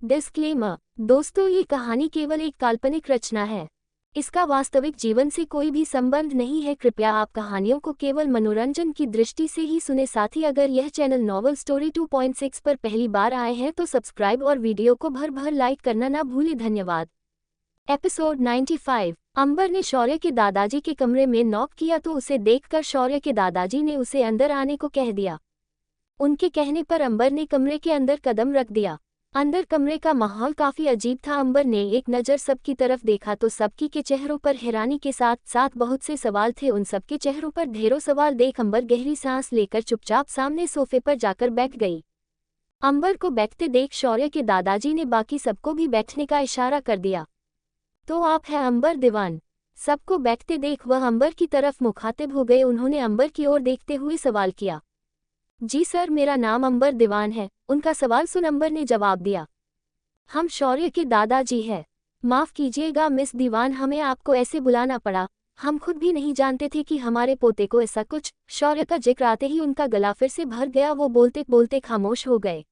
Disclaimer. दोस्तों, ये कहानी केवल एक काल्पनिक रचना है। इसका वास्तविक जीवन से कोई भी संबंध नहीं है। कृपया आप कहानियों को केवल मनोरंजन की दृष्टि से ही सुने। साथ ही अगर यह चैनल नॉवल स्टोरी 2.6 पर पहली बार आए हैं तो सब्सक्राइब और वीडियो को भर भर लाइक करना ना भूलें। धन्यवाद। एपिसोड 95। अंबर ने शौर्य के दादाजी के कमरे में नॉक किया तो उसे देखकर शौर्य के दादाजी ने उसे अंदर आने को कह दिया। उनके कहने पर अंबर ने कमरे के अंदर कदम रख दिया। अंदर कमरे का माहौल काफी अजीब था। अंबर ने एक नज़र सबकी तरफ देखा तो सबकी के चेहरों पर हैरानी के साथ साथ बहुत से सवाल थे। उन सबके चेहरों पर ढेरों सवाल देख अंबर गहरी सांस लेकर चुपचाप सामने सोफे पर जाकर बैठ गई। अंबर को बैठते देख शौर्य के दादाजी ने बाकी सबको भी बैठने का इशारा कर दिया। तो आप हैं अंबर दीवान? सबको बैठते देख वह अंबर की तरफ मुखातिब हो गए। उन्होंने अंबर की ओर देखते हुए सवाल किया। जी सर, मेरा नाम अंबर दीवान है। उनका सवाल सुन अंबर ने जवाब दिया। हम शौर्य के दादाजी हैं। माफ़ कीजिएगा मिस दीवान, हमें आपको ऐसे बुलाना पड़ा। हम खुद भी नहीं जानते थे कि हमारे पोते को ऐसा कुछ। शौर्य का जिक्र आते ही उनका गला फिर से भर गया। वो बोलते बोलते खामोश हो गए।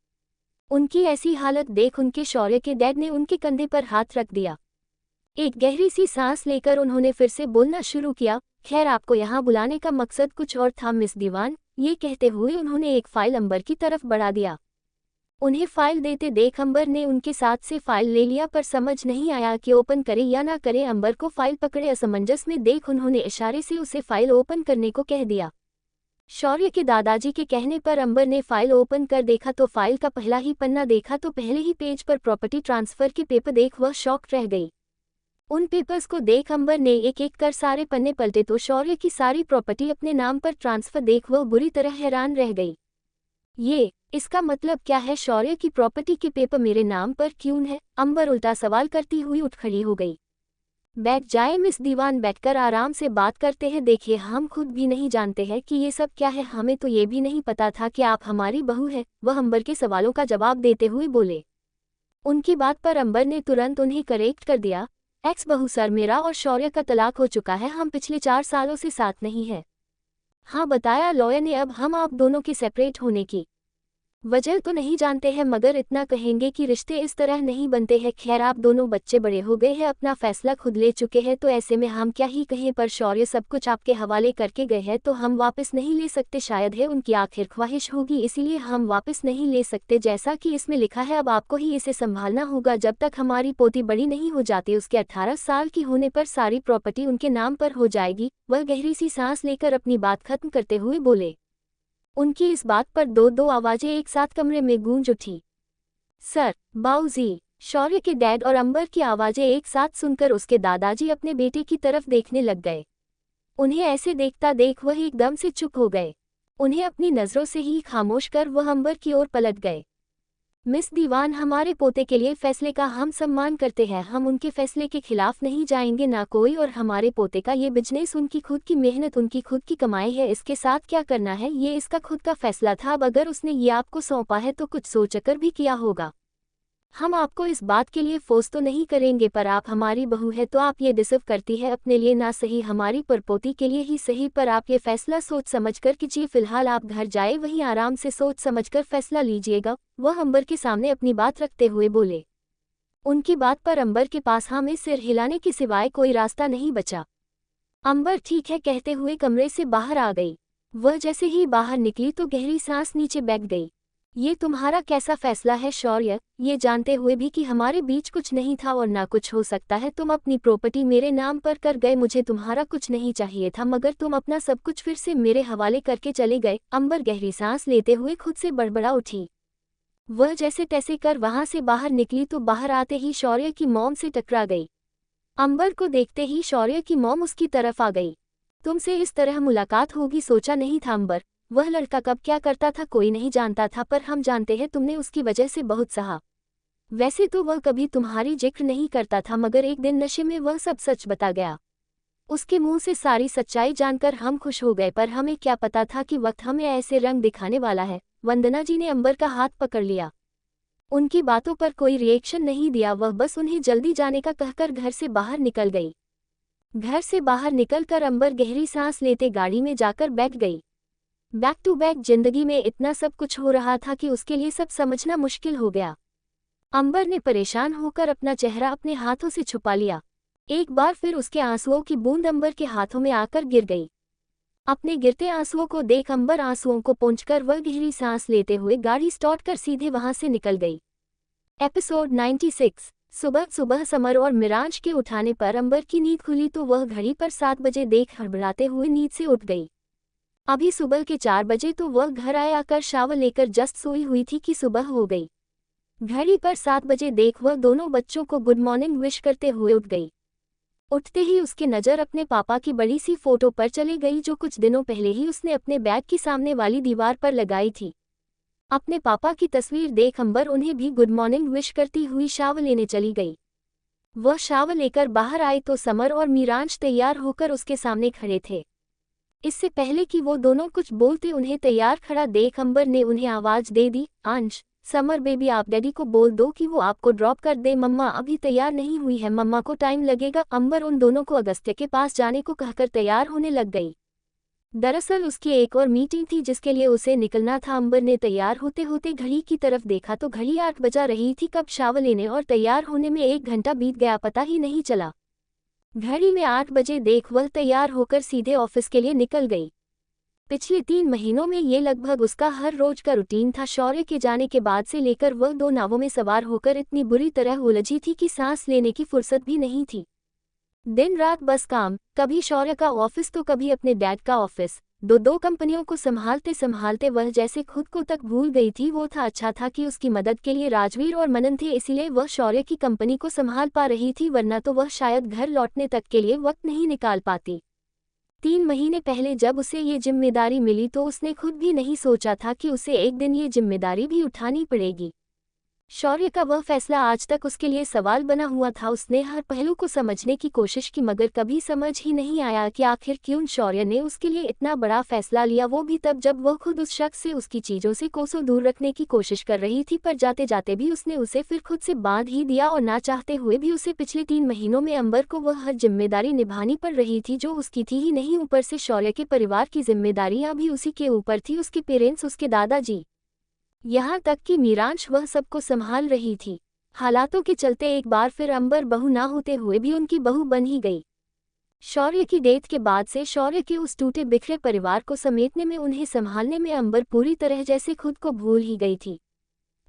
उनकी ऐसी हालत देख उनके शौर्य के डैड ने उनके कंधे पर हाथ रख दिया। एक गहरी सी सांस लेकर उन्होंने फिर से बोलना शुरू किया। खैर, आपको यहाँ बुलाने का मकसद कुछ और था मिस दीवान। ये कहते हुए उन्होंने एक फाइल अंबर की तरफ बढ़ा दिया। उन्हें फाइल देते देख अंबर ने उनके साथ से फाइल ले लिया, पर समझ नहीं आया कि ओपन करे या ना करे। अंबर को फाइल पकड़े असमंजस में देख उन्होंने इशारे से उसे फाइल ओपन करने को कह दिया। शौर्य के दादाजी के कहने पर अंबर ने फाइल ओपन कर देखा तो फाइल का पहला ही पन्ना देखा तो पहले ही पेज पर प्रॉपर्टी ट्रांसफर के पेपर देख वह शॉक रह गई। उन पेपर्स को देख अंबर ने एक एक कर सारे पन्ने पलटे तो शौर्य की सारी प्रॉपर्टी अपने नाम पर ट्रांसफर देख वह बुरी तरह हैरान रह गई। इसका मतलब क्या है? शौर्य की प्रॉपर्टी के पेपर मेरे नाम पर क्यों है? अंबर उल्टा सवाल करती हुई उठ खड़ी हो गई। बैठ जाए मिस दीवान, बैठकर आराम से बात करते हैं। देखिए, हम खुद भी नहीं जानते हैं कि ये सब क्या है। हमें तो ये भी नहीं पता था कि आप हमारी बहू है। वह अंबर के सवालों का जवाब देते हुए बोले। उनकी बात पर अंबर ने तुरंत उन्हें करेक्ट कर दिया। एक्स बहू सर, मेरा और शौर्य का तलाक हो चुका है। हम पिछले 4 सालों से साथ नहीं है। हाँ, बताया लॉयर ने। अब हम आप दोनों के सेपरेट होने की वजह तो नहीं जानते हैं, मगर इतना कहेंगे कि रिश्ते इस तरह नहीं बनते हैं। खैर, आप दोनों बच्चे बड़े हो गए हैं, अपना फैसला खुद ले चुके हैं, तो ऐसे में हम क्या ही कहें। पर शौर्य सब कुछ आपके हवाले करके गए हैं तो हम वापस नहीं ले सकते। शायद है उनकी आखिर ख्वाहिश होगी, इसीलिए हम वापस नहीं ले सकते। जैसा कि इसमें लिखा है, अब आपको ही इसे संभालना होगा जब तक हमारी पोती बड़ी नहीं हो जाती। उसके 18 साल की होने पर सारी प्रॉपर्टी उनके नाम पर हो जाएगी। वह गहरी सी सांस लेकर अपनी बात खत्म करते हुए बोले। उनकी इस बात पर दो आवाजें एक साथ कमरे में गूंज उठी। सर, बाऊजी। शौर्य के डैड और अंबर की आवाजें एक साथ सुनकर उसके दादाजी अपने बेटे की तरफ देखने लग गए। उन्हें ऐसे देखता देख वह एकदम से चुप हो गए। उन्हें अपनी नजरों से ही खामोश कर वह अंबर की ओर पलट गए। मिस दीवान, हमारे पोते के लिए फैसले का हम सम्मान करते हैं। हम उनके फैसले के खिलाफ नहीं जाएंगे ना कोई। और हमारे पोते का ये बिजनेस, उनकी खुद की मेहनत, उनकी खुद की कमाई है। इसके साथ क्या करना है ये इसका खुद का फैसला था। अब अगर उसने ये आपको सौंपा है तो कुछ सोचकर भी किया होगा। हम आपको इस बात के लिए फोर्स तो नहीं करेंगे, पर आप हमारी बहू है तो आप ये डिजर्व करती है अपने लिए, ना सही हमारी परपोती के लिए ही सही। पर आप ये फैसला सोच समझकर कीजिए। फिलहाल आप घर जाए, वहीं आराम से सोच समझकर फैसला लीजिएगा। वह अंबर के सामने अपनी बात रखते हुए बोले। उनकी बात पर अंबर के पास हाँ में सिर हिलाने के सिवाय कोई रास्ता नहीं बचा। अंबर ठीक है कहते हुए कमरे से बाहर आ गई। वह जैसे ही बाहर निकली तो गहरी सांस नीचे बैठ गई। ये तुम्हारा कैसा फैसला है शौर्य? ये जानते हुए भी कि हमारे बीच कुछ नहीं था और ना कुछ हो सकता है, तुम अपनी प्रॉपर्टी मेरे नाम पर कर गए। मुझे तुम्हारा कुछ नहीं चाहिए था, मगर तुम अपना सब कुछ फिर से मेरे हवाले करके चले गए। अंबर गहरी सांस लेते हुए खुद से बड़बड़ा उठी। वह जैसे तैसे कर वहां से बाहर निकली तो बाहर आते ही शौर्य की मॉम से टकरा गई। अंबर को देखते ही शौर्य की मॉम उसकी तरफ आ गई। तुमसे इस तरह मुलाकात होगी सोचा नहीं था अंबर। वह लड़का कब क्या करता था कोई नहीं जानता था, पर हम जानते हैं तुमने उसकी वजह से बहुत सहा। वैसे तो वह कभी तुम्हारी जिक्र नहीं करता था, मगर एक दिन नशे में वह सब सच बता गया। उसके मुंह से सारी सच्चाई जानकर हम खुश हो गए, पर हमें क्या पता था कि वक्त हमें ऐसे रंग दिखाने वाला है। वंदना जी ने अंबर का हाथ पकड़ लिया। उनकी बातों पर कोई रिएक्शन नहीं दिया। वह बस उन्हें जल्दी जाने का कहकर घर से बाहर निकल गई। घर से बाहर निकलकर अंबर गहरी सांस लेते गाड़ी में जाकर बैठ गई। बैक टू बैक जिंदगी में इतना सब कुछ हो रहा था कि उसके लिए सब समझना मुश्किल हो गया। अंबर ने परेशान होकर अपना चेहरा अपने हाथों से छुपा लिया। एक बार फिर उसके आंसुओं की बूंद अंबर के हाथों में आकर गिर गई। अपने गिरते आंसुओं को देख अंबर आंसुओं को पोंछकर वह गहरी सांस लेते हुए गाड़ी स्टार्ट कर सीधे वहां से निकल गई। एपिसोड 96। सुबह सुबह समर और मिराज के उठाने पर अंबर की नींद खुली तो वह घड़ी पर 7 बजे देख हड़बड़ाते हुए नींद से उठ गई। अभी सुबह के 4 बजे तो वह घर आकर शावर लेकर जस्ट सोई हुई थी कि सुबह हो गई। घड़ी पर 7 बजे देख वह दोनों बच्चों को गुड मॉर्निंग विश करते हुए उठ गई। उठते ही उसकी नज़र अपने पापा की बड़ी सी फोटो पर चली गई जो कुछ दिनों पहले ही उसने अपने बैग की सामने वाली दीवार पर लगाई थी। अपने पापा की तस्वीर देख अंबर उन्हें भी गुड मॉर्निंग विश करती हुई शावर लेने चली गई। वह शावर लेकर बाहर आई तो समर और मीरांश तैयार होकर उसके सामने खड़े थे। इससे पहले कि वो दोनों कुछ बोलते उन्हें तैयार खड़ा देख अंबर ने उन्हें आवाज़ दे दी, अंश, समर बेबी आप डैडी को बोल दो कि वो आपको ड्रॉप कर दे, मम्मा अभी तैयार नहीं हुई है, मम्मा को टाइम लगेगा। अंबर उन दोनों को अगस्त्य के पास जाने को कहकर तैयार होने लग गई। दरअसल उसकी एक और मीटिंग थी जिसके लिए उसे निकलना था। अंबर ने तैयार होते होते घड़ी की तरफ देखा तो घड़ी 8 बजा रही थी। कब शावर लेने और तैयार होने में 1 घंटा बीत गया पता ही नहीं चला। घड़ी में 8 बजे देख वह तैयार होकर सीधे ऑफिस के लिए निकल गई। पिछले 3 महीनों में ये लगभग उसका हर रोज का रूटीन था। शौर्य के जाने के बाद से लेकर वह 2 नावों में सवार होकर इतनी बुरी तरह उलझी थी कि सांस लेने की फुर्सत भी नहीं थी। दिन रात बस काम, कभी शौर्य का ऑफिस तो कभी अपने डैड का ऑफिस। दो कंपनियों को संभालते संभालते वह जैसे खुद को तक भूल गई थी। वो था अच्छा था कि उसकी मदद के लिए राजवीर और मनन थे, इसीलिए वह शौर्य की कंपनी को संभाल पा रही थी, वरना तो वह शायद घर लौटने तक के लिए वक्त नहीं निकाल पाती। 3 महीने पहले जब उसे ये जिम्मेदारी मिली तो उसने खुद भी नहीं सोचा था कि उसे एक दिन ये जिम्मेदारी भी उठानी पड़ेगी। शौर्य का वह फैसला आज तक उसके लिए सवाल बना हुआ था। उसने हर पहलू को समझने की कोशिश की मगर कभी समझ ही नहीं आया कि आखिर क्यों शौर्य ने उसके लिए इतना बड़ा फैसला लिया, वो भी तब जब वह खुद उस शख्स से उसकी चीज़ों से कोसों दूर रखने की कोशिश कर रही थी। पर जाते जाते भी उसने उसे फिर खुद से बांध ही दिया और ना चाहते हुए भी उसे पिछले 3 महीनों में अंबर को वह हर जिम्मेदारी निभानी पड़ रही थी जो उसकी थी ही नहीं, ऊपर से शौर्य के परिवार की जिम्मेदारियां भी उसी के ऊपर थी। उसके पेरेंट्स, उसके दादाजी, यहाँ तक कि मीरांश, वह सबको संभाल रही थी। हालातों के चलते एक बार फिर अंबर बहू ना होते हुए भी उनकी बहू बन ही गई। शौर्य की डेथ के बाद से शौर्य के उस टूटे बिखरे परिवार को समेटने में, उन्हें संभालने में अंबर पूरी तरह जैसे खुद को भूल ही गई थी।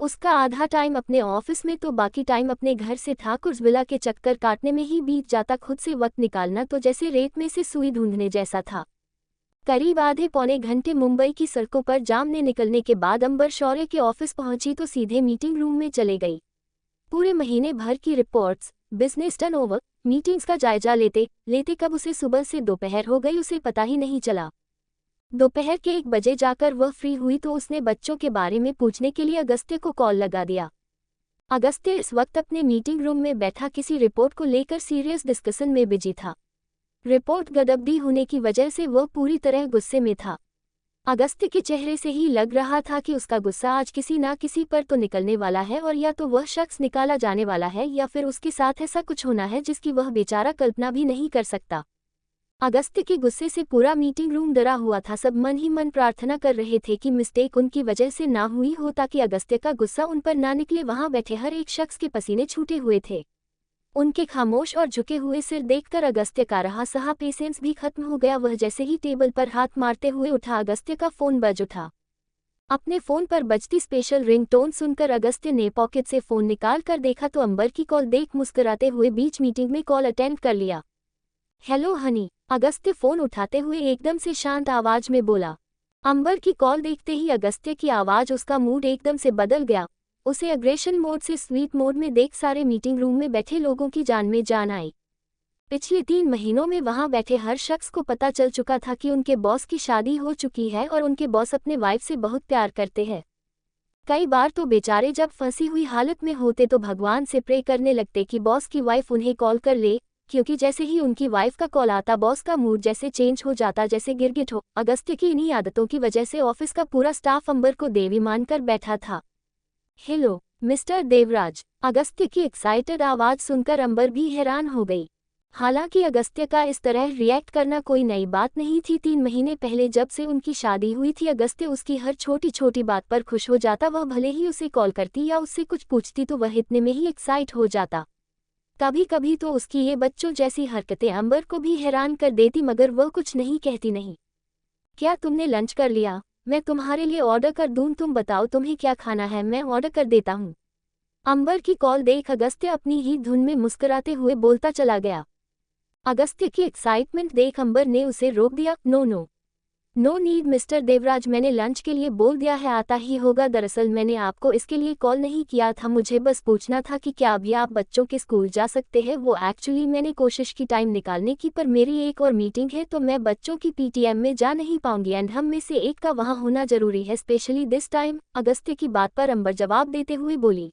उसका आधा टाइम अपने ऑफिस में तो बाकी टाइम अपने घर से ठाकुरविला के चक्कर काटने में ही बीत जाता। खुद से वक्त निकालना तो जैसे रेत में से सुई ढूंढने जैसा था। करीब आधे पौने घंटे मुंबई की सड़कों पर जाम ने निकलने के बाद अंबर शौर्य के ऑफिस पहुंची तो सीधे मीटिंग रूम में चले गई। पूरे महीने भर की रिपोर्ट्स, बिजनेस टर्नओवर, मीटिंग्स का जायजा लेते लेते कब उसे सुबह से दोपहर हो गई उसे पता ही नहीं चला। दोपहर के 1 बजे जाकर वह फ्री हुई तो उसने बच्चों के बारे में पूछने के लिए अगस्त्य को कॉल लगा दिया। अगस्त्य इस वक्त अपने मीटिंग रूम में बैठा किसी रिपोर्ट को लेकर सीरियस डिस्कशन में बिजी था। रिपोर्ट गड़बड़ी होने की वजह से वह पूरी तरह गुस्से में था। अगस्त्य के चेहरे से ही लग रहा था कि उसका गुस्सा आज किसी ना किसी पर तो निकलने वाला है और या तो वह शख्स निकाला जाने वाला है या फिर उसके साथ ऐसा कुछ होना है जिसकी वह बेचारा कल्पना भी नहीं कर सकता। अगस्त्य के गुस्से से पूरा मीटिंग रूम डरा हुआ था। सब मन ही मन प्रार्थना कर रहे थे कि मिस्टेक उनकी वजह से ना हुई हो ताकि अगस्त्य का गुस्सा उन पर ना निकले। वहां बैठे हर एक शख्स के पसीने छूटे हुए थे। उनके खामोश और झुके हुए सिर देखकर अगस्त्य का रहा सहा पेशेंस भी खत्म हो गया। वह जैसे ही टेबल पर हाथ मारते हुए उठा, अगस्त्य का फोन बज उठा। अपने फोन पर बजती स्पेशल रिंगटोन सुनकर अगस्त्य ने पॉकेट से फोन निकाल कर देखा तो अंबर की कॉल देख मुस्कुराते हुए बीच मीटिंग में कॉल अटेंड कर लिया। हेलो हनी, अगस्त्य फोन उठाते हुए एकदम से शांत आवाज में बोला। अंबर की कॉल देखते ही अगस्त्य की आवाज, उसका मूड एकदम से बदल गया। उसे अग्रेशन मोड से स्वीट मोड में देख सारे मीटिंग रूम में बैठे लोगों की जान में जान आई। पिछले 3 महीनों में वहां बैठे हर शख्स को पता चल चुका था कि उनके बॉस की शादी हो चुकी है और उनके बॉस अपने वाइफ से बहुत प्यार करते हैं। कई बार तो बेचारे जब फंसी हुई हालत में होते तो भगवान से प्रे करने लगते कि बॉस की वाइफ उन्हें कॉल कर ले, क्योंकि जैसे ही उनकी वाइफ का कॉल आता बॉस का मूड जैसे चेंज हो जाता, जैसे गिरगिट हो। अगस्त्य की इन्हीं आदतों की वजह से ऑफिस का पूरा स्टाफ अंबर को देवी मानकर बैठा था। हेलो मिस्टर देवराज, अगस्त्य की एक्साइटेड आवाज सुनकर अंबर भी हैरान हो गई। हालांकि अगस्त्य का इस तरह रिएक्ट करना कोई नई बात नहीं थी। 3 महीने पहले जब से उनकी शादी हुई थी, अगस्त्य उसकी हर छोटी छोटी बात पर खुश हो जाता। वह भले ही उसे कॉल करती या उससे कुछ पूछती तो वह इतने में ही एक्साइट हो जाता। कभी कभी तो उसकी ये बच्चों जैसी हरकतें अंबर को भी हैरान कर देती, मगर वह कुछ नहीं कहती। नहीं, क्या तुमने लंच कर लिया? मैं तुम्हारे लिए ऑर्डर कर दूं? तुम बताओ तुम्हें क्या खाना है, मैं ऑर्डर कर देता हूँ। अंबर की कॉल देख अगस्त्य अपनी ही धुन में मुस्कुराते हुए बोलता चला गया। अगस्त्य की एक्साइटमेंट देख अंबर ने उसे रोक दिया। No no no need mister Devraj, मैंने लंच के लिए बोल दिया है, आता ही होगा। दरअसल मैंने आपको इसके लिए कॉल नहीं किया था, मुझे बस पूछना था कि क्या अभी आप बच्चों के स्कूल जा सकते हैं। वो एक्चुअली मैंने कोशिश की टाइम निकालने की, पर मेरी एक और मीटिंग है तो मैं बच्चों की पीटीएम में जा नहीं पाऊंगी एंड हम में से एक का वहाँ होना जरूरी है, स्पेशली दिस टाइम। अगस्त्य की बात पर अंबर जवाब देते हुए बोली।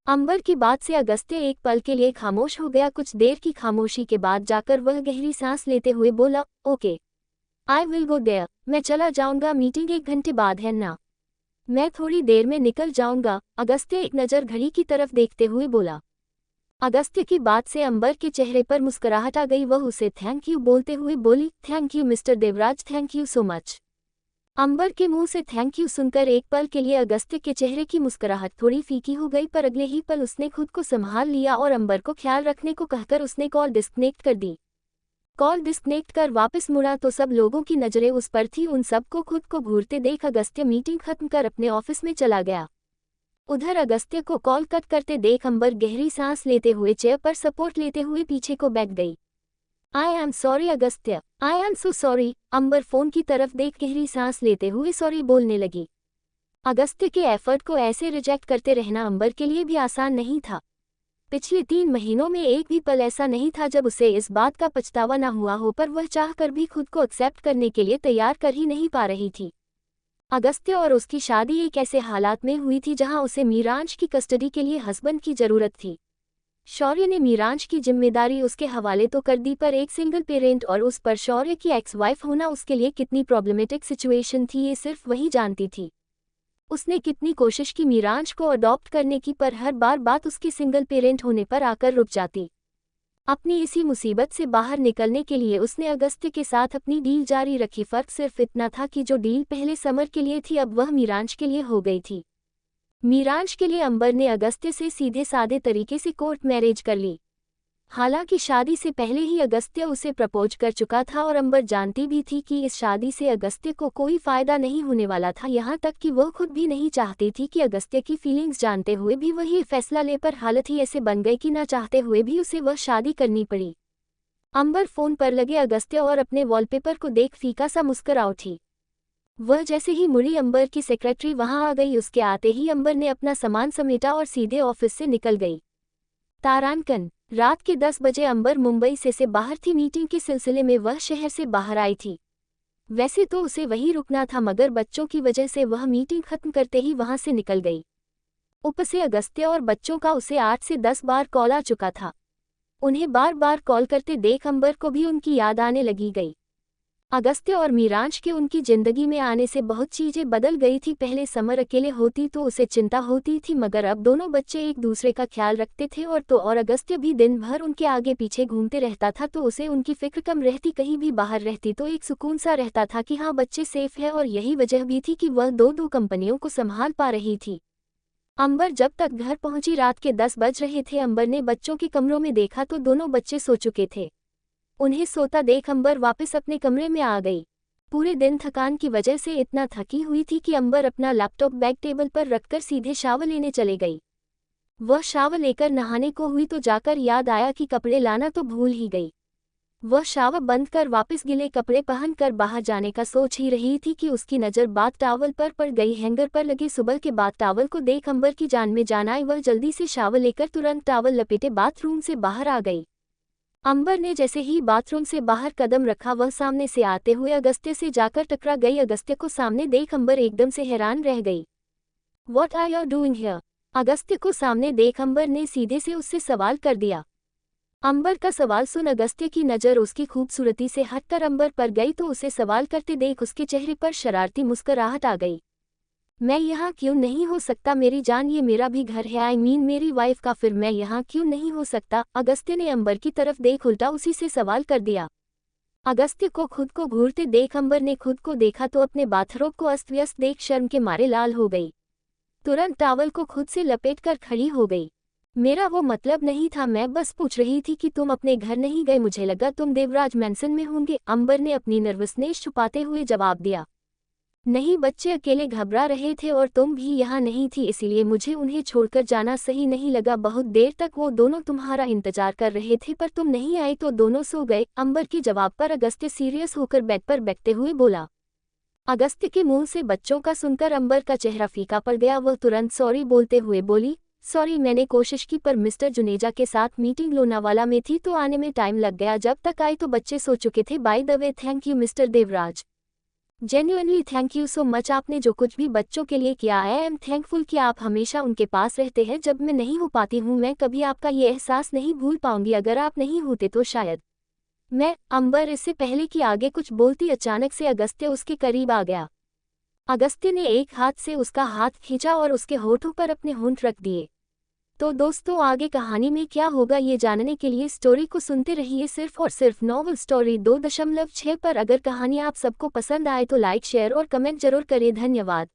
अंबर की बात से अगस्त्य एक पल के लिए खामोश हो गया। कुछ देर की खामोशी के बाद जाकर वह गहरी सांस लेते हुए बोला, okay I will go there. मैं चला जाऊंगा, मीटिंग 1 घंटे बाद है ना, मैं थोड़ी देर में निकल जाऊंगा। अगस्त्य एक नज़र घड़ी की तरफ देखते हुए बोला। अगस्त्य की बात से अंबर के चेहरे पर मुस्कुराहट आ गई। वह उसे थैंक यू बोलते हुए बोली, thank you mister Devraj, thank you so much. Ambar के मुंह से थैंक यू सुनकर एक पल के लिए अगस्त्य के चेहरे की मुस्कुराहट थोड़ी फीकी हो गई, पर अगले ही पल उसने खुद को संभाल लिया और अंबर को ख्याल रखने को कहकर उसने कॉल डिस्कनेक्ट कर दी। कॉल डिस्कनेक्ट कर वापस मुड़ा तो सब लोगों की नजरें उस पर थी। उन सबको खुद को घूरते देख अगस्त्य मीटिंग खत्म कर अपने ऑफिस में चला गया। उधर अगस्त्य को कॉल कट करते देख अंबर गहरी सांस लेते हुए चेयर पर सपोर्ट लेते हुए पीछे को बैठ गई। I am sorry Agastya, I am so sorry. Ambar phone की तरफ देख गहरी सांस लेते हुए सॉरी बोलने लगी। अगस्त्य के एफर्ट को ऐसे रिजेक्ट करते रहना अंबर के लिए भी आसान नहीं था। पिछले 3 महीनों में एक भी पल ऐसा नहीं था जब उसे इस बात का पछतावा न हुआ हो, पर वह चाहकर भी खुद को एक्सेप्ट करने के लिए तैयार कर ही नहीं पा रही थी। अगस्त्य और उसकी शादी एक ऐसे हालात में हुई थी जहां उसे मीरांश की कस्टडी के लिए हस्बैंड की जरूरत थी। शौर्य ने मीरांश की जिम्मेदारी उसके हवाले तो कर दी, पर एक सिंगल पेरेंट और उस पर शौर्य की एक्स वाइफ होना उसके लिए कितनी प्रॉब्लमेटिक सिचुएशन थी, ये सिर्फ वही जानती थी। उसने कितनी कोशिश की मीरांश को अडॉप्ट करने की, पर हर बार बात उसके सिंगल पेरेंट होने पर आकर रुक जाती। अपनी इसी मुसीबत से बाहर निकलने के लिए उसने अगस्त्य के साथ अपनी डील जारी रखी। फर्क सिर्फ इतना था कि जो डील पहले समर के लिए थी अब वह मीरांश के लिए हो गई थी। मीरांश के लिए अंबर ने अगस्त्य से सीधे सादे तरीके से कोर्ट मैरिज कर ली। हालांकि शादी से पहले ही अगस्त्य उसे प्रपोज कर चुका था और अंबर जानती भी थी कि इस शादी से अगस्त्य को कोई फायदा नहीं होने वाला था। यहाँ तक कि वह खुद भी नहीं चाहती थी कि अगस्त्य की फीलिंग्स जानते हुए भी वह ये फैसला ले, पर हालत ही ऐसे बन गई कि न चाहते हुए भी उसे वह शादी करनी पड़ी। अंबर फोन पर लगे अगस्त्य और अपने वॉलपेपर को देख फीका सा मुस्कुरा उठी। वह जैसे ही मुड़ी अंबर की सेक्रेटरी वहां आ गई। उसके आते ही अंबर ने अपना सामान समेटा और सीधे ऑफिस से निकल गई। तारांकन रात के 10 बजे अंबर मुंबई से बाहर थी। मीटिंग के सिलसिले में वह शहर से बाहर आई थी। वैसे तो उसे वहीं रुकना था, मगर बच्चों की वजह से वह मीटिंग खत्म करते ही वहां से निकल गई। ऊपर से अगस्त्य और बच्चों का उसे 8 से 10 बार कॉल आ चुका था। उन्हें बार बार कॉल करते देख अंबर को भी उनकी याद आने लगी गई। अगस्त्य और मीरांश के उनकी जिंदगी में आने से बहुत चीजें बदल गई थी। पहले समर अकेले होती तो उसे चिंता होती थी, मगर अब दोनों बच्चे एक दूसरे का ख्याल रखते थे और अगस्त्य भी दिन भर उनके आगे पीछे घूमते रहता था तो उसे उनकी फिक्र कम रहती। कहीं भी बाहर रहती तो एक सुकून सा रहता था कि हाँ बच्चे सेफ है, और यही वजह भी थी कि वह दो कंपनियों को संभाल पा रही थी। अंबर जब तक घर पहुंची रात के 10 बज रहे थे। अंबर ने बच्चों के कमरों में देखा तो दोनों बच्चे सो चुके थे। उन्हें सोता देख अंबर वापस अपने कमरे में आ गई। पूरे दिन थकान की वजह से इतना थकी हुई थी कि अंबर अपना लैपटॉप बैग टेबल पर रखकर सीधे शावर लेने चले गई। वह शावर लेकर नहाने को हुई तो जाकर याद आया कि कपड़े लाना तो भूल ही गई। वह शावर बंद कर वापस गिले कपड़े पहनकर बाहर जाने का सोच ही रही थी कि उसकी नज़र बाथ टॉवल पर पड़ गई। हैंगर पर लगे सुबह के बाथ टॉवल को देख अंबर की जान में जान आई। वह जल्दी से शावर लेकर तुरंत टॉवल लपेटे बाथरूम से बाहर आ गई। अंबर ने जैसे ही बाथरूम से बाहर कदम रखा वह सामने से आते हुए अगस्त्य से जाकर टकरा गई। अगस्त्य को सामने देख अंबर एकदम से हैरान रह गई। What are you doing here? Agastya को सामने देख अंबर ने सीधे से उससे सवाल कर दिया। अंबर का सवाल सुन अगस्त्य की नज़र उसकी खूबसूरती से हटकर अंबर पर गई तो उसे सवाल करते देख उसके चेहरे पर शरारती मुस्कुराहट आ गई। मैं यहाँ क्यों नहीं हो सकता मेरी जान, ये मेरा भी घर है, आई मीन मेरी वाइफ का, फिर मैं यहाँ क्यों नहीं हो सकता। अगस्त्य ने अंबर की तरफ देख उल्टा उसी से सवाल कर दिया। अगस्त्य को खुद को घूरते देख अंबर ने खुद को देखा तो अपने बाथरोब को अस्त व्यस्त देख शर्म के मारे लाल हो गई। तुरंत टॉवल को खुद से लपेट कर खड़ी हो गई। मेरा वो मतलब नहीं था, मैं बस पूछ रही थी कि तुम अपने घर नहीं गए, मुझे लगा तुम देवराज मैंसन में होंगे। अंबर ने अपनी नर्वसनेस छुपाते हुए जवाब दिया। नहीं, बच्चे अकेले घबरा रहे थे और तुम भी यहाँ नहीं थी, इसीलिए मुझे उन्हें छोड़कर जाना सही नहीं लगा। बहुत देर तक वो दोनों तुम्हारा इंतजार कर रहे थे पर तुम नहीं आए तो दोनों सो गए। अंबर के जवाब पर अगस्त्य सीरियस होकर बेड पर बैठते हुए बोला। अगस्त्य के मुंह से बच्चों का सुनकर अंबर का चेहरा फीका पड़ गया। वह तुरंत सॉरी बोलते हुए बोली, सॉरी, मैंने कोशिश की पर मिस्टर जुनेजा के साथ मीटिंग लोनावाला में थी तो आने में टाइम लग गया, जब तक आई तो बच्चे सो चुके थे। By the way, thank you mister Devraj, genuinely thank you so much. आपने जो कुछ भी बच्चों के लिए किया, आई एम थैंकफुल कि आप हमेशा उनके पास रहते हैं जब मैं नहीं हो पाती हूँ। मैं कभी आपका ये एहसास नहीं भूल पाऊंगी, अगर आप नहीं होते तो शायद मैं। अंबर इससे पहले कि आगे कुछ बोलती अचानक से अगस्त्य उसके करीब आ गया। अगस्त्य ने एक हाथ से उसका हाथ खींचा और उसके होठों पर अपने होंठ रख दिए। तो दोस्तों, आगे कहानी में क्या होगा ये जानने के लिए स्टोरी को सुनते रहिए सिर्फ और सिर्फ नॉवल स्टोरी 2.6 पर। अगर कहानी आप सबको पसंद आए तो लाइक, शेयर और कमेंट जरूर करें। धन्यवाद।